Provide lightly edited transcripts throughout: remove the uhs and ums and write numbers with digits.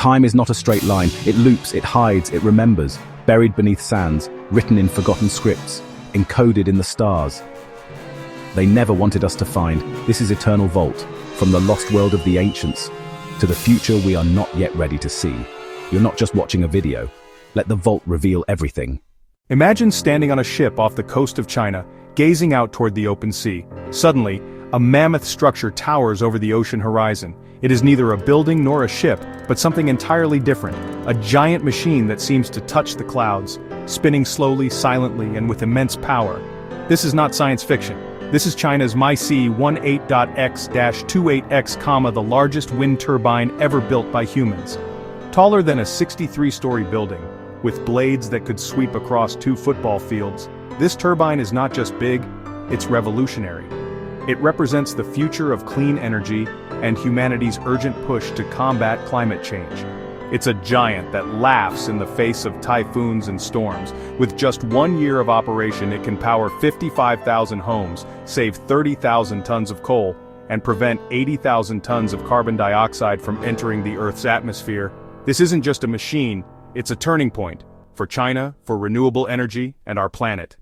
Time is not a straight line. It loops, it hides, it remembers, buried beneath sands, written in forgotten scripts, encoded in the stars. They never wanted us to find. This is eternal vault, from the lost world of the ancients to the future we are not yet ready to see. You're not just watching a video. Let the vault reveal everything. Imagine standing on a ship off the coast of China, gazing out toward the open sea. Suddenly, a mammoth structure towers over the ocean horizon. It is neither a building nor a ship, but something entirely different, a giant machine that seems to touch the clouds, spinning slowly, silently, and with immense power. This is not science fiction. This is China's MySE 18.x-28x, the largest wind turbine ever built by humans. Taller than a 63-story building, with blades that could sweep across 2 football fields, this turbine is not just big, it's revolutionary. It represents the future of clean energy and humanity's urgent push to combat climate change. It's a giant that laughs in the face of typhoons and storms. With just 1 year of operation, it can power 55,000 homes, save 30,000 tons of coal, and prevent 80,000 tons of carbon dioxide from entering the Earth's atmosphere. This isn't just a machine, it's a turning point for China, for renewable energy, and our planet.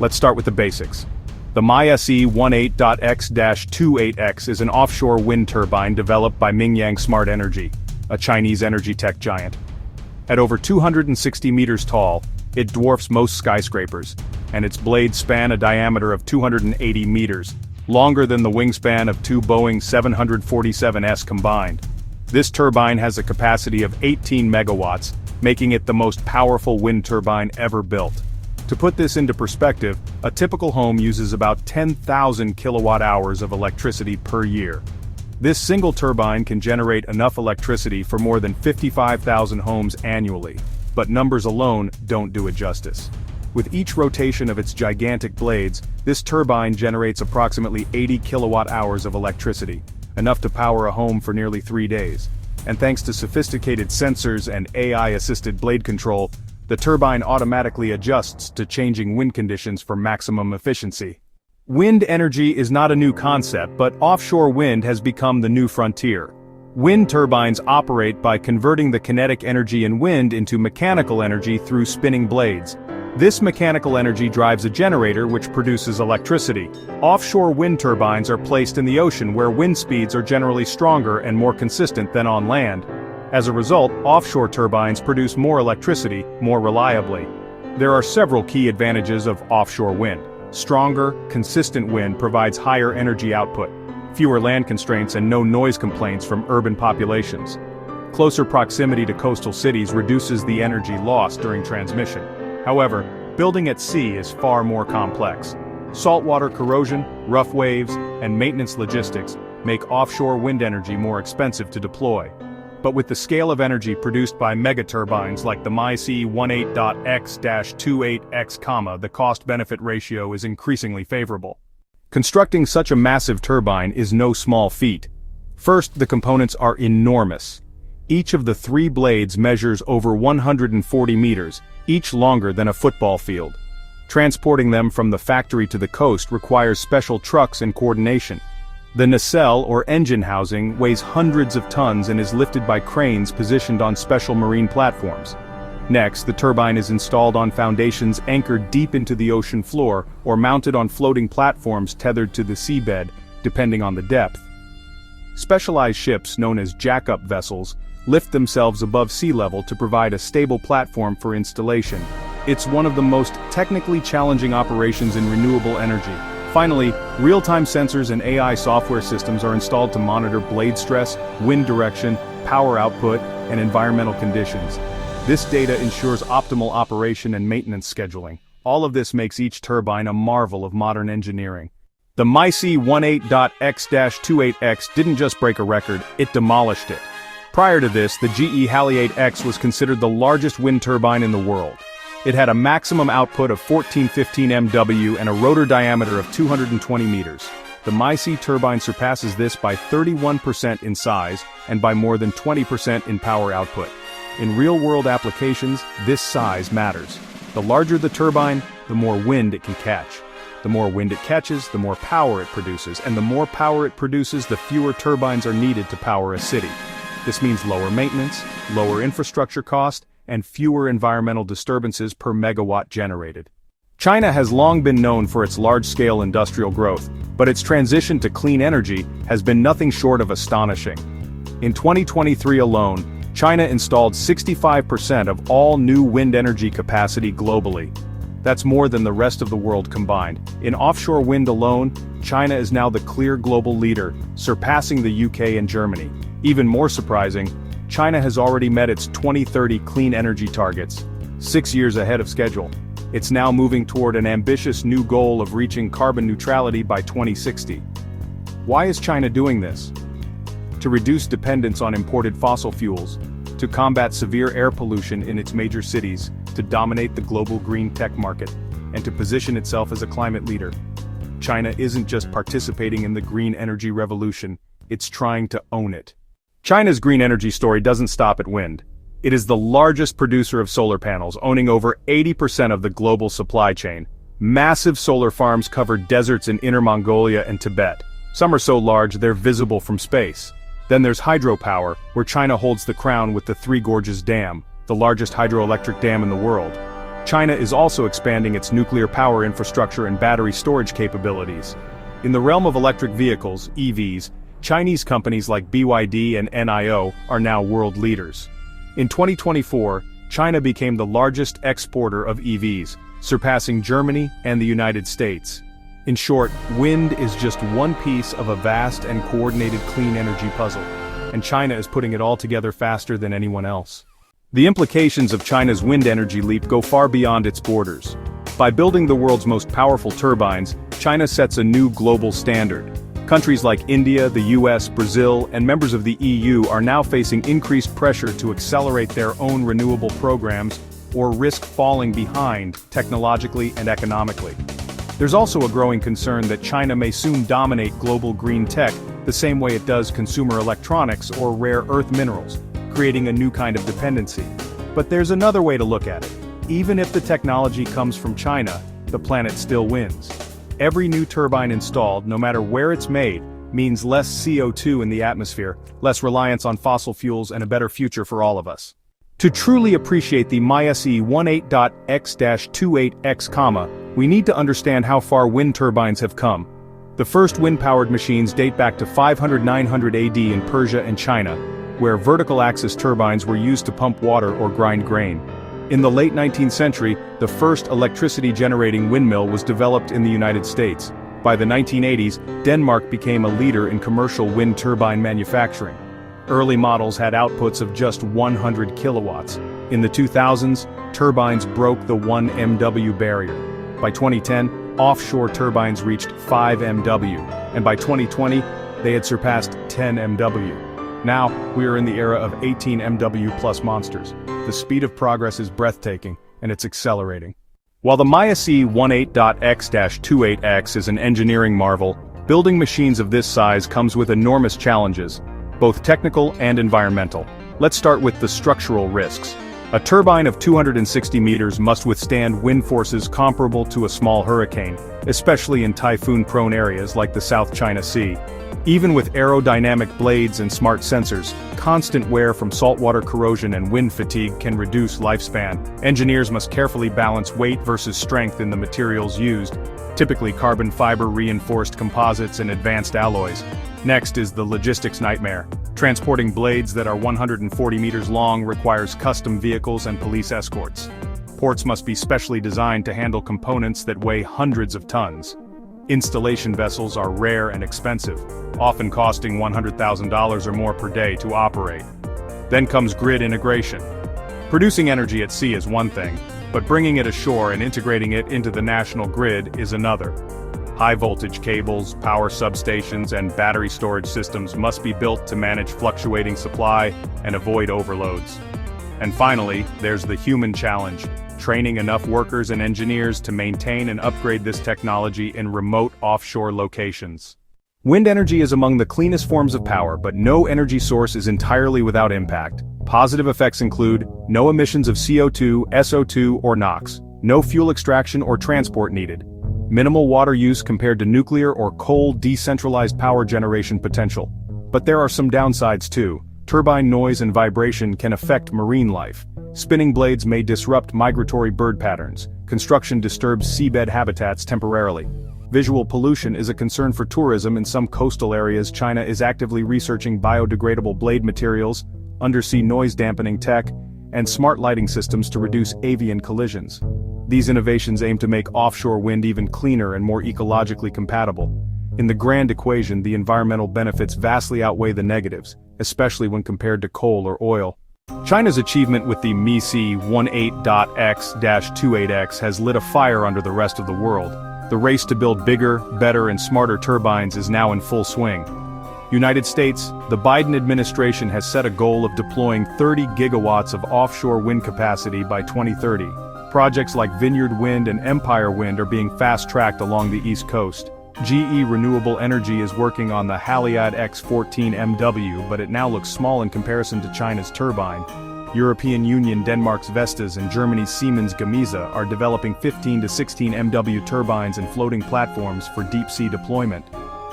Let's start with the basics. The MySE 18.x-28x is an offshore wind turbine developed by Mingyang Smart Energy, a Chinese energy tech giant. At over 260 meters tall, it dwarfs most skyscrapers, and its blades span a diameter of 280 meters, longer than the wingspan of 2 Boeing 747s combined. This turbine has a capacity of 18 megawatts, making it the most powerful wind turbine ever built. To put this into perspective, a typical home uses about 10,000 kilowatt-hours of electricity per year. This single turbine can generate enough electricity for more than 55,000 homes annually, but numbers alone don't do it justice. With each rotation of its gigantic blades, this turbine generates approximately 80 kilowatt-hours of electricity, enough to power a home for nearly 3 days. And thanks to sophisticated sensors and AI-assisted blade control, the turbine automatically adjusts to changing wind conditions for maximum efficiency. Wind energy is not a new concept, but offshore wind has become the new frontier. Wind turbines operate by converting the kinetic energy in wind into mechanical energy through spinning blades. This mechanical energy drives a generator which produces electricity. Offshore wind turbines are placed in the ocean where wind speeds are generally stronger and more consistent than on land. As a result, offshore turbines produce more electricity, more reliably. There are several key advantages of offshore wind. Stronger, consistent wind provides higher energy output, fewer land constraints and no noise complaints from urban populations. Closer proximity to coastal cities reduces the energy lost during transmission. However, building at sea is far more complex. Saltwater corrosion, rough waves, and maintenance logistics make offshore wind energy more expensive to deploy. But with the scale of energy produced by megaturbines like the MySE 18.x-28x, the cost-benefit ratio is increasingly favorable. Constructing such a massive turbine is no small feat. First, the components are enormous. Each of the 3 blades measures over 140 meters, each longer than a football field. Transporting them from the factory to the coast requires special trucks and coordination. The nacelle, or engine housing, weighs hundreds of tons and is lifted by cranes positioned on special marine platforms. Next, the turbine is installed on foundations anchored deep into the ocean floor or mounted on floating platforms tethered to the seabed, depending on the depth. Specialized ships, known as jack-up vessels, lift themselves above sea level to provide a stable platform for installation. It's one of the most technically challenging operations in renewable energy. Finally, real-time sensors and AI software systems are installed to monitor blade stress, wind direction, power output, and environmental conditions. This data ensures optimal operation and maintenance scheduling. All of this makes each turbine a marvel of modern engineering. The MySE 18.x-28x didn't just break a record, it demolished it. Prior to this, the GE Haliade-X was considered the largest wind turbine in the world. It had a maximum output of 1415 MW and a rotor diameter of 220 meters. The MySE turbine surpasses this by 31% in size and by more than 20% in power output. In real-world applications, this size matters. The larger the turbine, the more wind it can catch. The more wind it catches, the more power it produces, and the more power it produces, the fewer turbines are needed to power a city. This means lower maintenance, lower infrastructure cost, and fewer environmental disturbances per megawatt generated. China has long been known for its large-scale industrial growth, but its transition to clean energy has been nothing short of astonishing. In 2023 alone, China installed 65% of all new wind energy capacity globally. That's more than the rest of the world combined. In offshore wind alone, China is now the clear global leader, surpassing the UK and Germany. Even more surprising, China has already met its 2030 clean energy targets, 6 years ahead of schedule. It's now moving toward an ambitious new goal of reaching carbon neutrality by 2060. Why is China doing this? To reduce dependence on imported fossil fuels, to combat severe air pollution in its major cities, to dominate the global green tech market, and to position itself as a climate leader. China isn't just participating in the green energy revolution, it's trying to own it. China's green energy story doesn't stop at wind. It is the largest producer of solar panels, owning over 80% of the global supply chain. Massive solar farms cover deserts in Inner Mongolia and Tibet. Some are so large they're visible from space. Then there's hydropower, where China holds the crown with the Three Gorges Dam, the largest hydroelectric dam in the world. China is also expanding its nuclear power infrastructure and battery storage capabilities. In the realm of electric vehicles, EVs, Chinese companies like BYD and NIO are now world leaders. In 2024, China became the largest exporter of EVs, surpassing Germany and the United States. In short, wind is just one piece of a vast and coordinated clean energy puzzle, and China is putting it all together faster than anyone else. The implications of China's wind energy leap go far beyond its borders. By building the world's most powerful turbines, China sets a new global standard. Countries like India, the US, Brazil, and members of the EU are now facing increased pressure to accelerate their own renewable programs or risk falling behind technologically and economically. There's also a growing concern that China may soon dominate global green tech the same way it does consumer electronics or rare earth minerals, creating a new kind of dependency. But there's another way to look at it. Even if the technology comes from China, the planet still wins. Every new turbine installed, no matter where it's made, means less CO2 in the atmosphere, less reliance on fossil fuels, and a better future for all of us. To truly appreciate the MySE 18.x-28x, we need to understand how far wind turbines have come. The first wind-powered machines date back to 500–900 AD in Persia and China, where vertical axis turbines were used to pump water or grind grain. In the late 19th century, the first electricity-generating windmill was developed in the United States. By the 1980s, Denmark became a leader in commercial wind turbine manufacturing. Early models had outputs of just 100 kilowatts. In the 2000s, turbines broke the 1 MW barrier. By 2010, offshore turbines reached 5 MW, and by 2020, they had surpassed 10 MW. Now, we are in the era of 18 MW plus monsters. The speed of progress is breathtaking, and it's accelerating. While the MySE 18.x-28x is an engineering marvel, building machines of this size comes with enormous challenges, both technical and environmental. Let's start with the structural risks. A turbine of 260 meters must withstand wind forces comparable to a small hurricane, especially in typhoon-prone areas like the South China Sea. Even with aerodynamic blades and smart sensors, constant wear from saltwater corrosion and wind fatigue can reduce lifespan. Engineers must carefully balance weight versus strength in the materials used, typically carbon fiber reinforced composites and advanced alloys. Next is the logistics nightmare. Transporting blades that are 140 meters long requires custom vehicles and police escorts. Ports must be specially designed to handle components that weigh hundreds of tons. Installation vessels are rare and expensive, often costing $100,000 or more per day to operate. Then comes grid integration. Producing energy at sea is one thing, but bringing it ashore and integrating it into the national grid is another. High-voltage cables, power substations, and battery storage systems must be built to manage fluctuating supply and avoid overloads. And finally, there's the human challenge. Training enough workers and engineers to maintain and upgrade this technology in remote offshore locations. Wind energy is among the cleanest forms of power, but no energy source is entirely without impact. Positive effects include no emissions of CO2, SO2, or NOx, no fuel extraction or transport needed, minimal water use compared to nuclear or coal decentralized power generation potential. But there are some downsides too. turbine noise and vibration can affect marine life. Spinning blades may disrupt migratory bird patterns. Construction disturbs seabed habitats temporarily. Visual pollution is a concern for tourism in some coastal areas. China is actively researching biodegradable blade materials, undersea noise dampening tech, and smart lighting systems to reduce avian collisions. These innovations aim to make offshore wind even cleaner and more ecologically compatible. In the grand equation, the environmental benefits vastly outweigh the negatives, especially when compared to coal or oil. China's achievement with the MySE 18.X-28X has lit a fire under the rest of the world. The race to build bigger, better, and smarter turbines is now in full swing. United States, the Biden administration has set a goal of deploying 30 gigawatts of offshore wind capacity by 2030. Projects like Vineyard Wind and Empire Wind are being fast-tracked along the East Coast. GE Renewable Energy is working on the Haliade X14 MW, but it now looks small in comparison to China's Turbine. European Union Denmark's Vestas and Germany's Siemens Gamesa are developing 15 to 16 MW turbines and floating platforms for deep-sea deployment.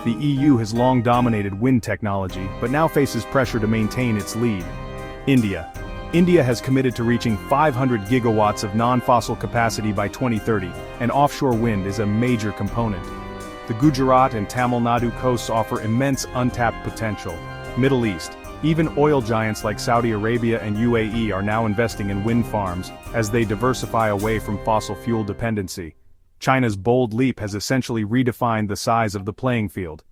The EU has long dominated wind technology, but now faces pressure to maintain its lead. India has committed to reaching 500 gigawatts of non-fossil capacity by 2030, and offshore wind is a major component. The Gujarat and Tamil Nadu coasts offer immense untapped potential. Middle East, even oil giants like Saudi Arabia and UAE are now investing in wind farms as they diversify away from fossil fuel dependency. China's bold leap has essentially redefined the size of the playing field.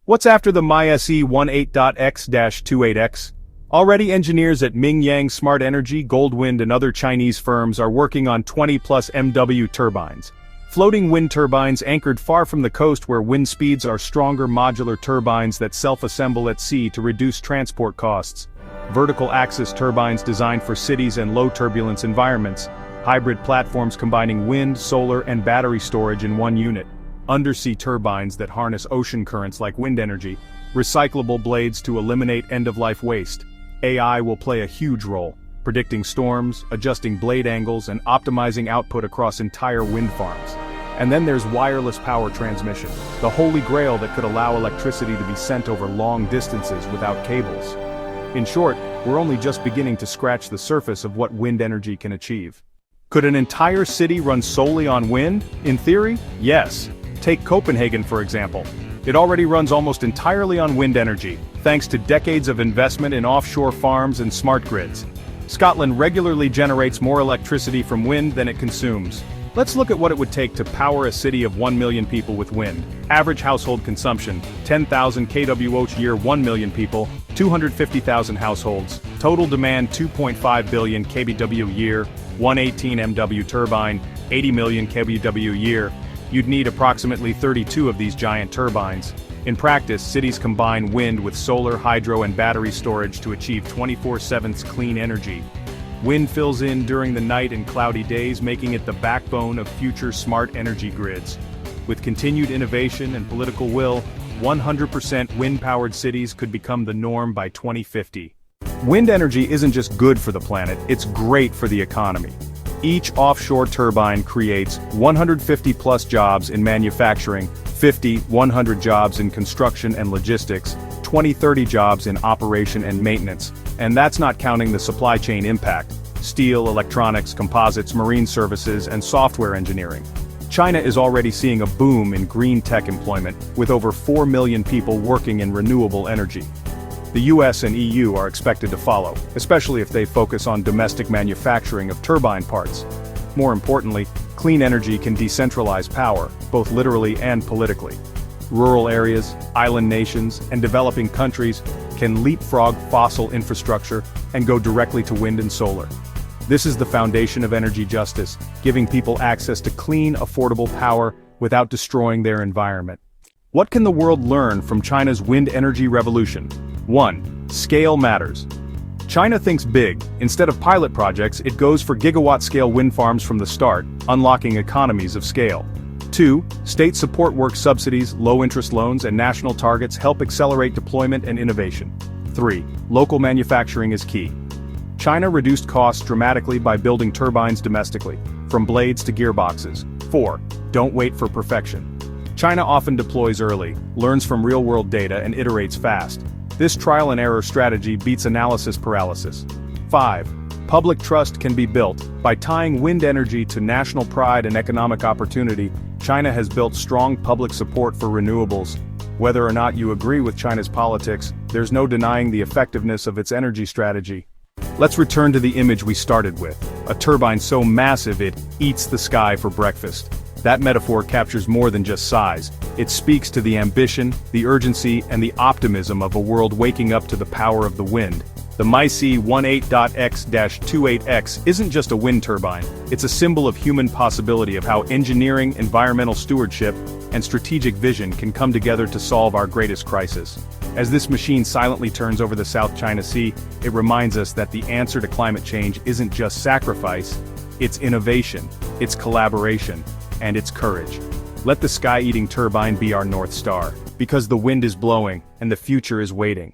What's after the MySE 18.X-28X? Already engineers at Mingyang Smart Energy, Goldwind and other Chinese firms are working on 20-plus MW turbines. Floating wind turbines anchored far from the coast where wind speeds are stronger modular turbines that self-assemble at sea to reduce transport costs. Vertical axis turbines designed for cities and low turbulence environments. Hybrid platforms combining wind, solar, and battery storage in one unit. Undersea turbines that harness ocean currents like wind energy. Recyclable blades to eliminate end-of-life waste. AI will play a huge role, predicting storms, adjusting blade angles, and optimizing output across entire wind farms. And then there's wireless power transmission, the holy grail that could allow electricity to be sent over long distances without cables. In short, we're only just beginning to scratch the surface of what wind energy can achieve. Could an entire city run solely on wind? In theory, yes. Take Copenhagen for example. It already runs almost entirely on wind energy, thanks to decades of investment in offshore farms and smart grids. Scotland regularly generates more electricity from wind than it consumes. Let's look at what it would take to power a city of 1 million people with wind. Average household consumption, 10,000 kWh/year, 1 million people, 250,000 households. Total demand, 2.5 billion kWh/year, 118 MW turbine, 80 million kWh/year. You'd need approximately 32 of these giant turbines. In practice, cities combine wind with solar, hydro, and battery storage to achieve 24/7 clean energy. Wind fills in during the night and cloudy days, making it the backbone of future smart energy grids. With continued innovation and political will, 100% wind-powered cities could become the norm by 2050. Wind energy isn't just good for the planet, it's great for the economy. Each offshore turbine creates 150-plus jobs in manufacturing, 100 jobs in construction and logistics, 30 jobs in operation and maintenance, and that's not counting the supply chain impact: steel, electronics, composites, marine services, and software engineering. China is already seeing a boom in green tech employment, with over 4 million people working in renewable energy. The US and EU are expected to follow, especially if they focus on domestic manufacturing of turbine parts. More importantly, clean energy can decentralize power, both literally and politically. Rural areas, island nations, and developing countries can leapfrog fossil infrastructure and go directly to wind and solar. This is the foundation of energy justice, giving people access to clean, affordable power without destroying their environment. What can the world learn from China's wind energy revolution? 1. Scale matters. China thinks big. Instead of pilot projects, it goes for gigawatt-scale wind farms from the start, unlocking economies of scale. 2. State support work subsidies, low-interest loans, and national targets help accelerate deployment and innovation. 3. Local manufacturing is key. China reduced costs dramatically by building turbines domestically, from blades to gearboxes. 4. Don't wait for perfection. China often deploys early, learns from real-world data, and iterates fast. This trial and error strategy beats analysis paralysis. 5. Public trust can be built. By tying wind energy to national pride and economic opportunity, China has built strong public support for renewables. Whether or not you agree with China's politics, there's no denying the effectiveness of its energy strategy. Let's return to the image we started with, a turbine so massive it eats the sky for breakfast. That metaphor captures more than just size. It speaks to the ambition, the urgency, and the optimism of a world waking up to the power of the wind. The MySE 18.x-28x isn't just a wind turbine, it's a symbol of human possibility of how engineering, environmental stewardship, and strategic vision can come together to solve our greatest crisis. As this machine silently turns over the South China Sea, it reminds us that the answer to climate change isn't just sacrifice, it's innovation, it's collaboration, and it's courage. Let the sky-eating turbine be our North Star, because the wind is blowing, and the future is waiting.